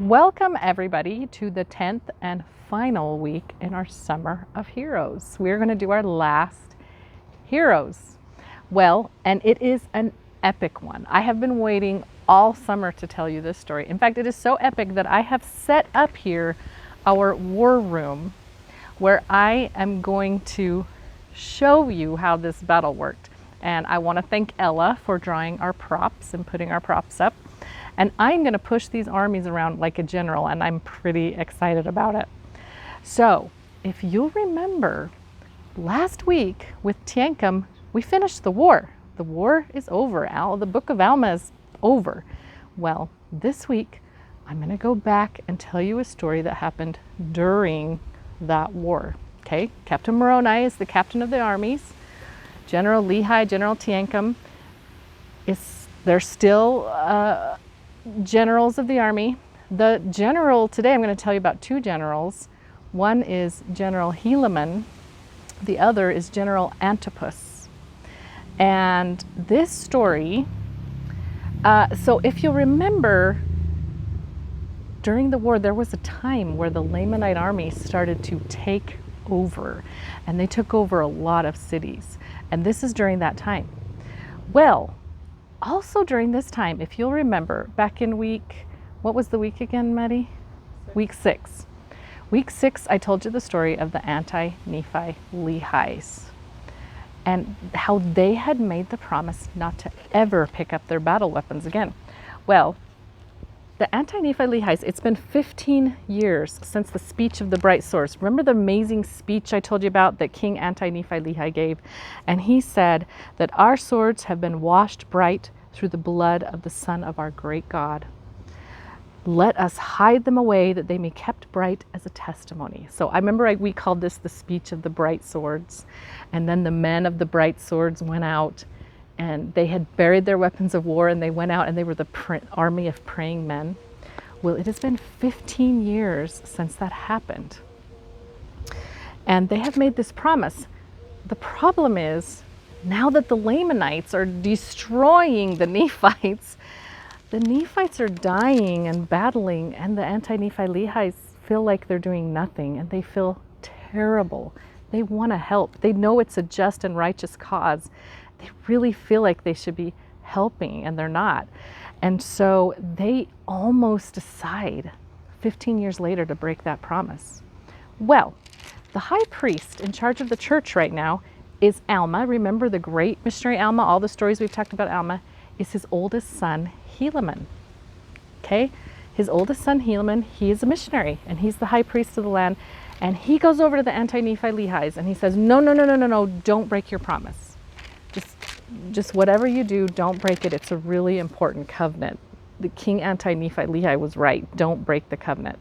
Welcome everybody to the 10th and final week in our Summer of Heroes. We're going to do our last Heroes. Well, and it is an epic one. I have been waiting all summer to tell you this story. In fact, it is so epic that I have set up here our war room where I am going to show you how this battle worked. And I want to thank Ella for drawing our props and putting our props up. And I'm going to push these armies around like a general, and I'm pretty excited about it. So, if you'll remember, last week with Tiankum, we finished the war. The war is over. The book of Alma is over. Well, this week, I'm going to go back and tell you a story that happened during that war. Okay, Captain Moroni is the captain of the armies. General Lehi, General Tiankum, they're still generals of the army. The general today, I'm going to tell you about two generals. One is General Helaman, the other is General Antipas. And this story, so if you'll remember, during the war there was a time where the Lamanite army started to take over, and they took over a lot of cities, and this is during that time. Well, also during this time, if you'll remember, back in what was the week again, Maddie? Week 6. Week 6, I told you the story of the anti-Nephi Lehis and how they had made the promise not to ever pick up their battle weapons again. Well, the anti-Nephi Lehis, it's been 15 years since the speech of the bright swords. Remember the amazing speech I told you about that King anti-Nephi Lehi gave? And he said that our swords have been washed bright through the blood of the Son of our great God. Let us hide them away that they may be kept bright as a testimony. So I remember we called this the speech of the bright swords. And then the men of the bright swords went out, and they had buried their weapons of war, and they went out and they were the army of praying men. Well, it has been 15 years since that happened. And they have made this promise. The problem is, now that the Lamanites are destroying the Nephites are dying and battling, and the anti-Nephi Lehis feel like they're doing nothing, and they feel terrible. They want to help. They know it's a just and righteous cause. They really feel like they should be helping, and they're not. And so they almost decide 15 years later to break that promise. Well, the high priest in charge of the church right now is Alma. Remember the great missionary Alma? All the stories we've talked about Alma is his oldest son, Helaman. Okay? His oldest son, Helaman, he is a missionary, and he's the high priest of the land. And he goes over to the anti-Nephi Lehis and he says, no, don't break your promise. Just whatever you do, don't break it. It's a really important covenant. The king anti-Nephi Lehi was right. Don't break the covenant.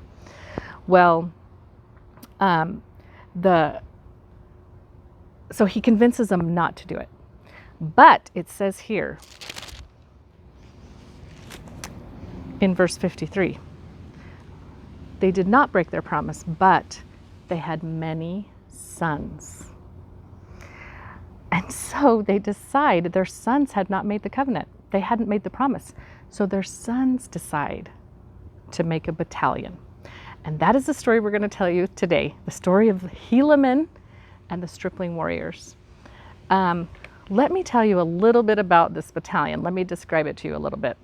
Well, so he convinces them not to do it. But it says here in verse 53, they did not break their promise, but they had many sons. And so they decide their sons had not made the covenant. They hadn't made the promise. So their sons decide to make a battalion. And that is the story we're going to tell you today. The story of Helaman and the Stripling warriors. Let me tell you a little bit about this battalion. Let me describe it to you a little bit.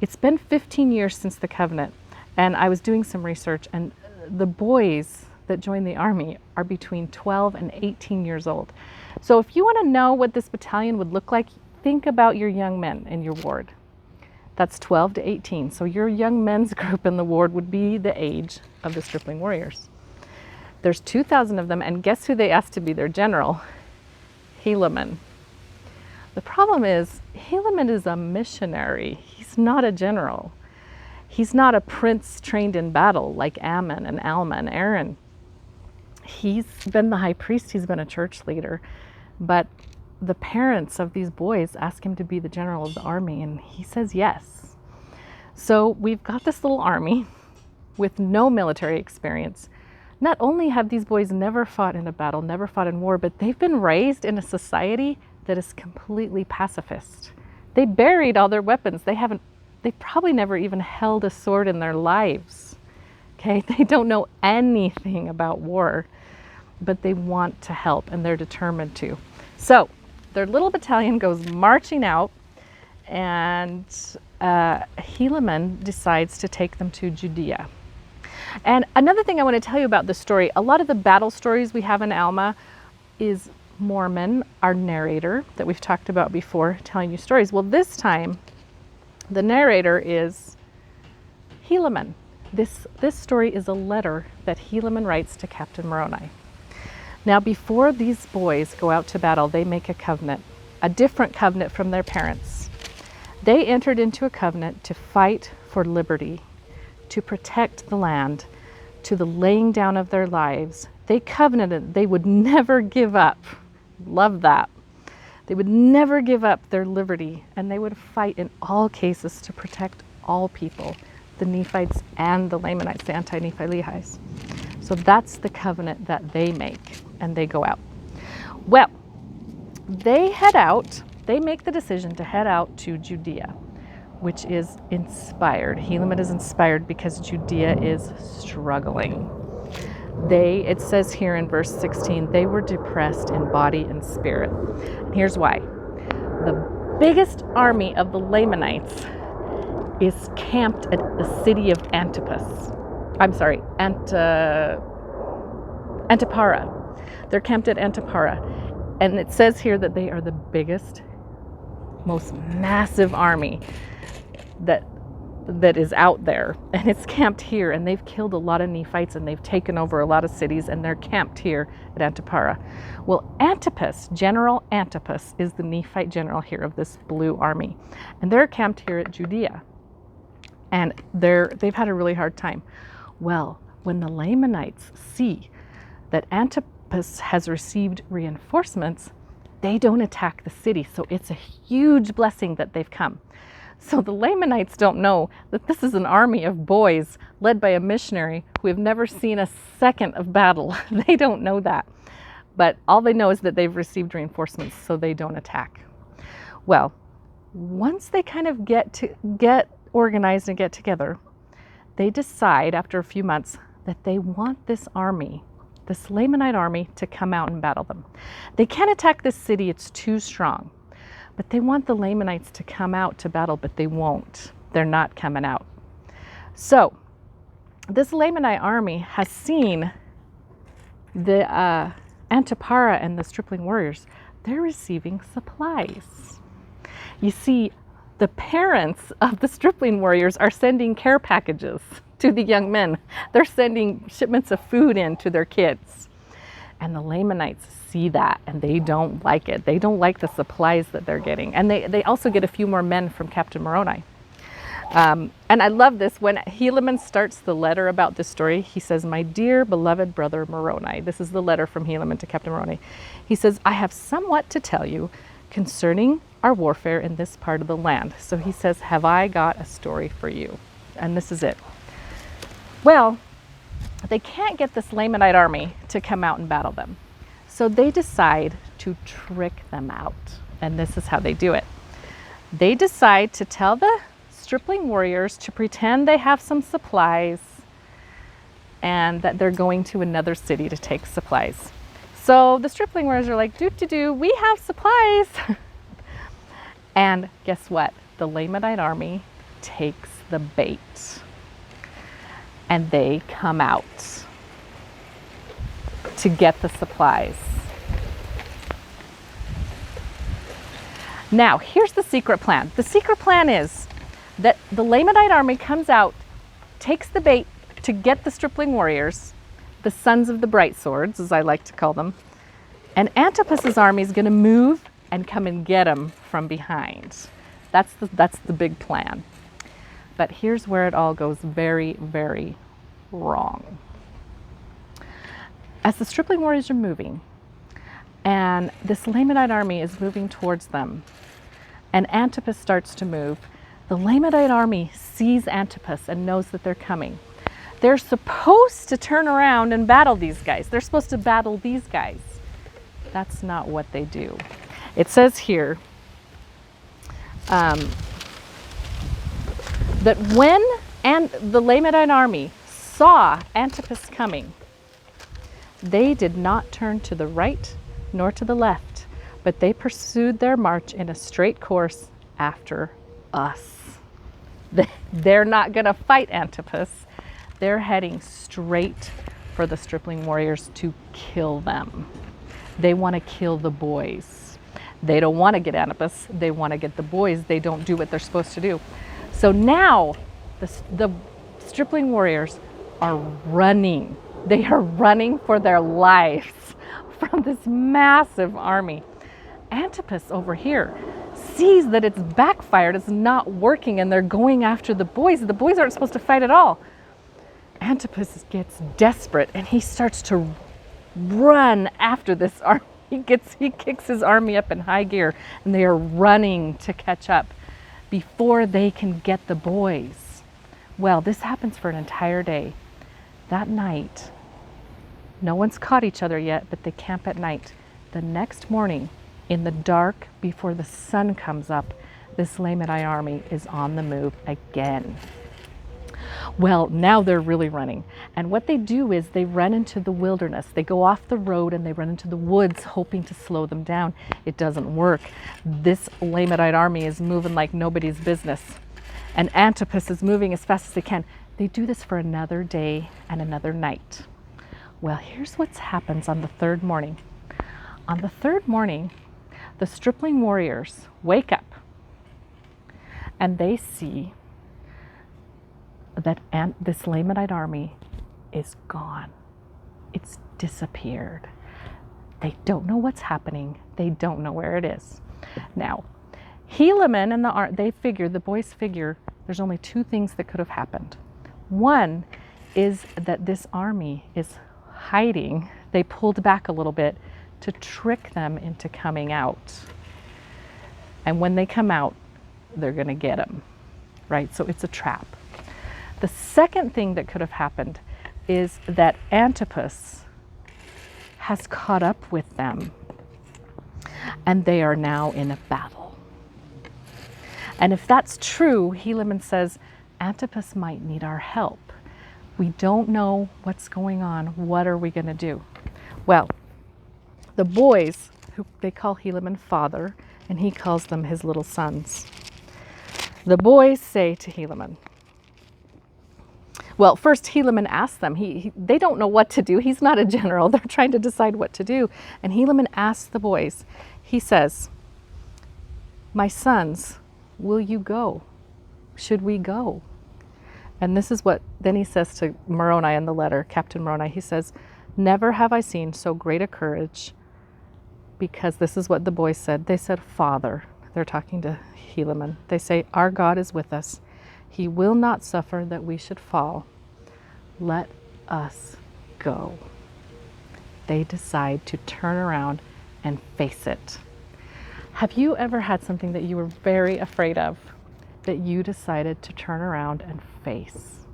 It's been 15 years since the covenant, and I was doing some research, and the boys that join the army are between 12 and 18 years old. So if you want to know what this battalion would look like, think about your young men in your ward. That's 12 to 18. So your young men's group in the ward would be the age of the Stripling warriors. There's 2,000 of them, and guess who they asked to be their general? Helaman. The problem is, Helaman is a missionary. He's not a general. He's not a prince trained in battle like Ammon and Alma and Aaron. He's been the high priest, he's been a church leader, but the parents of these boys ask him to be the general of the army, and he says yes. So we've got this little army with no military experience. Not only have these boys never fought in a battle, never fought in war, but they've been raised in a society that is completely pacifist. They buried all their weapons. They haven't they probably never even held a sword in their lives. Okay, they don't know anything about war, but they want to help and they're determined to. So their little battalion goes marching out, and Helaman decides to take them to Judea. And another thing I want to tell you about this story, a lot of the battle stories we have in Alma is Mormon, our narrator that we've talked about before, telling you stories. Well, this time the narrator is Helaman. This story is a letter that Helaman writes to Captain Moroni. Now, before these boys go out to battle, they make a covenant, a different covenant from their parents. They entered into a covenant to fight for liberty, to protect the land, to the laying down of their lives. They covenanted they would never give up. Love that. They would never give up their liberty, and they would fight in all cases to protect all people, the Nephites and the Lamanites, the anti-Nephi-Lehies. So that's the covenant that they make, and they go out. Well, they head out, they make the decision to head out to Judea, which is inspired. Helaman is inspired because Judea is struggling. It says here in verse 16, they were depressed in body and spirit. And here's why. The biggest army of the Lamanites is camped at the city of Antipara. They're camped at Antipara. And it says here that they are the biggest, most massive army that is out there, and it's camped here, and they've killed a lot of Nephites and they've taken over a lot of cities, and they're camped here at Antipara. Well, Antipas, General Antipas, is the Nephite general here of this blue army, and they're camped here at Judea, and they've had a really hard time. Well, when the Lamanites see that Antipas has received reinforcements, they don't attack the city, so it's a huge blessing that they've come. So the Lamanites don't know that this is an army of boys led by a missionary who have never seen a second of battle. They don't know that. But all they know is that they've received reinforcements, so they don't attack. Well, once they kind of get organized and get together, they decide after a few months that they want this army, this Lamanite army, to come out and battle them. They can't attack this city, it's too strong. But they want the Lamanites to come out to battle, but they won't. They're not coming out. So this Lamanite army has seen the Antipara and the Stripling warriors. They're receiving supplies. You see, the parents of the Stripling warriors are sending care packages to the young men. They're sending shipments of food in to their kids. And the Lamanites see that, and they don't like it. They don't like the supplies that they're getting. And they also get a few more men from Captain Moroni. And I love this. When Helaman starts the letter about this story, he says, "My dear beloved brother Moroni." This is the letter from Helaman to Captain Moroni. He says, "I have somewhat to tell you concerning our warfare in this part of the land." So he says, "Have I got a story for you?" And this is it. Well, they can't get this Lamanite army to come out and battle them. So they decide to trick them out. And this is how they do it. They decide to tell the Stripling warriors to pretend they have some supplies and that they're going to another city to take supplies. So the Stripling warriors are like, we have supplies. And guess what? The Lamanite army takes the bait. And they come out to get the supplies. Now, here's the secret plan. The secret plan is that the Lamanite army comes out, takes the bait to get the Stripling warriors, the sons of the bright swords, as I like to call them, and Antipas's army is going to move and come and get them from behind. That's the big plan. But here's where it all goes very, very wrong. As the Stripling warriors are moving, and this Lamanite army is moving towards them, and Antipas starts to move, the Lamanite army sees Antipas and knows that they're coming. They're supposed to turn around and battle these guys. They're supposed to battle these guys. That's not what they do. It says here, that when the Lamaniite army saw Antipas coming, they did not turn to the right nor to the left, but they pursued their march in a straight course after us. They're not going to fight Antipas. They're heading straight for the Stripling warriors to kill them. They want to kill the boys. They don't want to get Antipas. They want to get the boys. They don't do what they're supposed to do. So now the Stripling warriors are running. They are running for their lives from this massive army. Antipas over here sees that it's backfired, it's not working, and they're going after the boys. The boys aren't supposed to fight at all. Antipas gets desperate and he starts to run after this army. He kicks his army up in high gear, and they are running to catch up before they can get the boys. Well, this happens for an entire day. That night, no one's caught each other yet, but they camp at night. The next morning, in the dark, before the sun comes up, this Lamaniite army is on the move again. Well, now they're really running. And what they do is they run into the wilderness. They go off the road and they run into the woods, hoping to slow them down. It doesn't work. This Lamaniite army is moving like nobody's business. And Antipas is moving as fast as they can. They do this for another day and another night. Well, here's what happens on the third morning. On the third morning, the Stripling warriors wake up and they see that this Lamaniite army is gone. It's disappeared. They don't know what's happening. They don't know where it is. Now, Helaman and the boys figure there's only two things that could have happened. One is that this army is hiding. They pulled back a little bit to trick them into coming out. And when they come out, they're going to get them, right? So it's a trap. The second thing that could have happened is that Antipas has caught up with them and they are now in a battle. And if that's true, Helaman says, Antipas might need our help. We don't know what's going on. What are we going to do? Well, the boys, who they call Helaman father, and he calls them his little sons. The boys say to Helaman, well, first Helaman asks them, they don't know what to do. He's not a general. They're trying to decide what to do. And Helaman asks the boys, he says, my sons, will you go? Should we go? And this is what then he says to Moroni in the letter, Captain Moroni. He says, never have I seen so great a courage, because this is what the boys said. They said, Father, they're talking to Helaman. They say, our God is with us. He will not suffer that we should fall. Let us go. They decide to turn around and face it. Have you ever had something that you were very afraid of that you decided to turn around and face?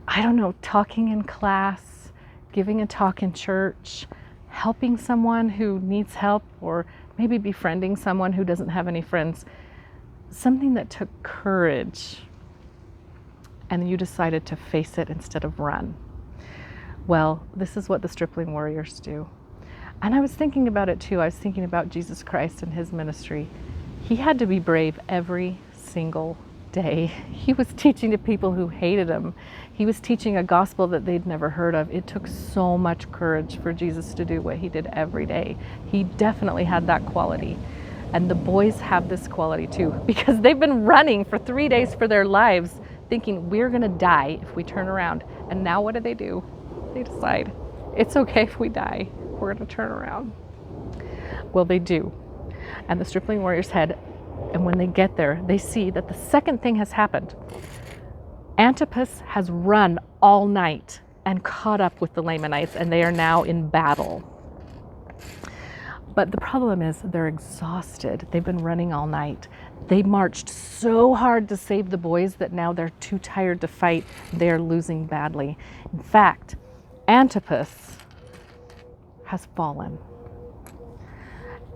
I don't know, talking in class, giving a talk in church, helping someone who needs help, or maybe befriending someone who doesn't have any friends. Something that took courage, and you decided to face it instead of run. Well, this is what the Stripling warriors do. And I was thinking about it too. I was thinking about Jesus Christ and his ministry. He had to be brave every single day. He was teaching to people who hated him. He was teaching a gospel that they'd never heard of. It took so much courage for Jesus to do what he did every day. He definitely had that quality. And the boys have this quality too, because they've been running for 3 days for their lives, thinking we're going to die if we turn around. And now what do? They decide it's okay if we die. We're going to turn around. Well, they do. And the Stripling warriors head, and when they get there, they see that the second thing has happened. Antipas has run all night and caught up with the Lamanites, and they are now in battle. But the problem is they're exhausted. They've been running all night. They marched so hard to save the boys that now they're too tired to fight. They're losing badly. In fact, Antipas has fallen.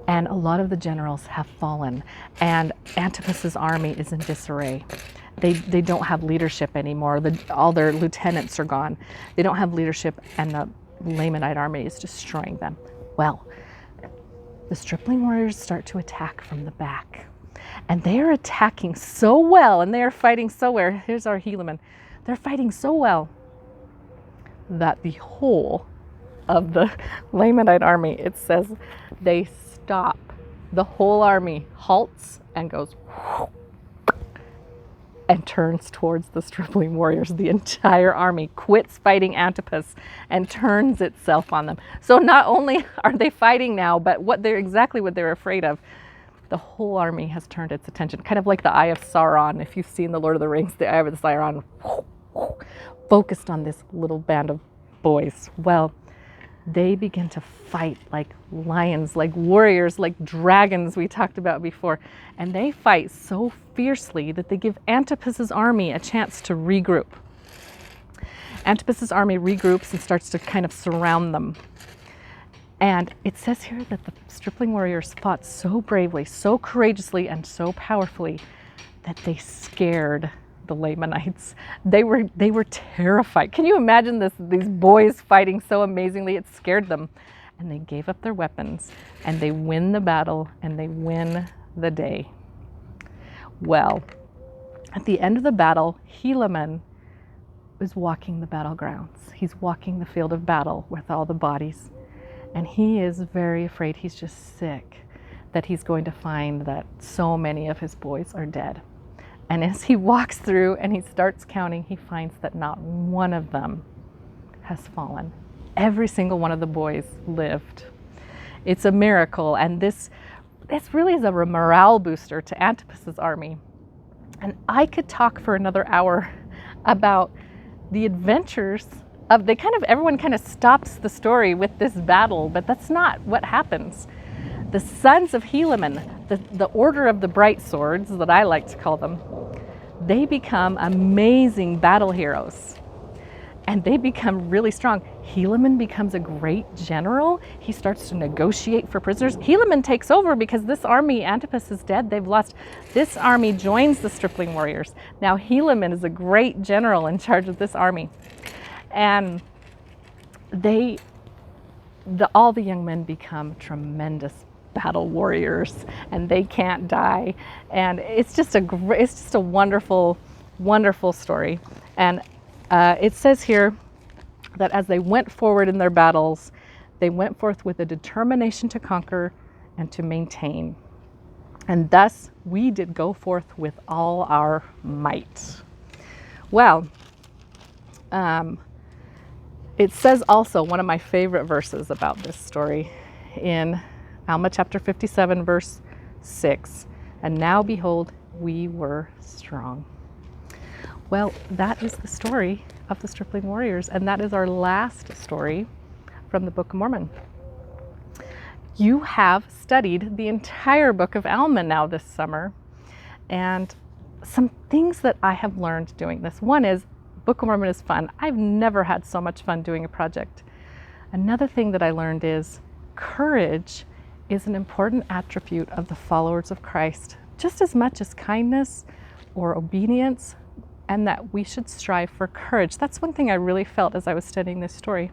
and a lot of the generals have fallen, and Antipas's army is in disarray. They don't have leadership anymore. All their lieutenants are gone. They don't have leadership, and the Lamanite army is destroying them. Well, the Stripling warriors start to attack from the back. And they are attacking so well, and they are fighting so well. Here's our Helaman. They're fighting so well that the whole of the Lamanite army, it says they stop. The whole army halts and goes and turns towards the Stripling warriors. The entire army quits fighting Antipas and turns itself on them. So not only are they fighting now, but exactly what they're afraid of, the whole army has turned its attention, kind of like the Eye of Sauron. If you've seen The Lord of the Rings, the Eye of Sauron focused on this little band of boys. Well, they begin to fight like lions, like warriors, like dragons we talked about before. And they fight so fiercely that they give Antipas's army a chance to regroup. Antipas's army regroups and starts to kind of surround them. And it says here that the Stripling warriors fought so bravely, so courageously, and so powerfully that they scared the Lamanites. They were terrified. Can you imagine these boys fighting so amazingly? It scared them. And they gave up their weapons, and they win the battle, and they win the day. Well, at the end of the battle, Helaman is walking the battlegrounds. He's walking the field of battle with all the bodies. And he is very afraid. He's just sick that he's going to find that so many of his boys are dead. And as he walks through and he starts counting, he finds that not one of them has fallen. Every single one of the boys lived. It's a miracle, and this really is a morale booster to Antipas's army. And I could talk for another hour about the adventures of everyone kind of stops the story with this battle, but that's not what happens. The sons of Helaman, the Order of the Bright Swords, that I like to call them, they become amazing battle heroes. And they become really strong. Helaman becomes a great general. He starts to negotiate for prisoners. Helaman takes over because this army, Antipas is dead, they've lost. This army joins the Stripling warriors. Now Helaman is a great general in charge of this army. And all the young men become tremendous battle warriors, and they can't die. And it's just a wonderful, wonderful story. And it says here that as they went forward in their battles, they went forth with a determination to conquer and to maintain. And thus we did go forth with all our might. Well, it says also, one of my favorite verses about this story in Alma chapter 57, verse 6, and now behold, we were strong. Well, that is the story of the Stripling warriors, and that is our last story from the Book of Mormon. You have studied the entire book of Alma now this summer, and some things that I have learned doing this. One is, Book of Mormon is fun. I've never had so much fun doing a project. Another thing that I learned is courage is an important attribute of the followers of Christ, just as much as kindness or obedience, and that we should strive for courage. That's one thing I really felt as I was studying this story.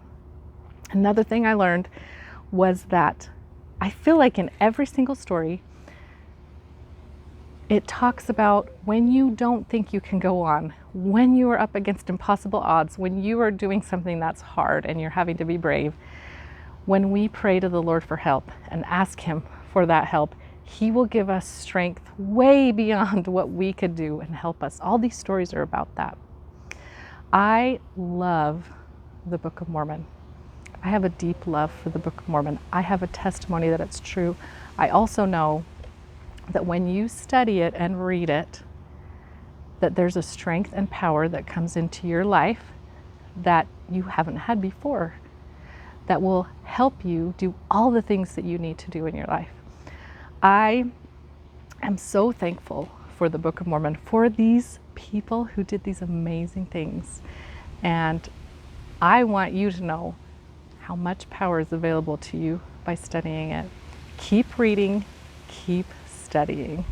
Another thing I learned was that I feel like in every single story, it talks about when you don't think you can go on, when you are up against impossible odds, when you are doing something that's hard and you're having to be brave, when we pray to the Lord for help and ask Him for that help, He will give us strength way beyond what we could do and help us. All these stories are about that. I love the Book of Mormon. I have a deep love for the Book of Mormon. I have a testimony that it's true. I also know that when you study it and read it, that there's a strength and power that comes into your life that you haven't had before, that will help you do all the things that you need to do in your life. I am so thankful for the Book of Mormon, for these people who did these amazing things. And I want you to know how much power is available to you by studying it. Keep reading, keep studying.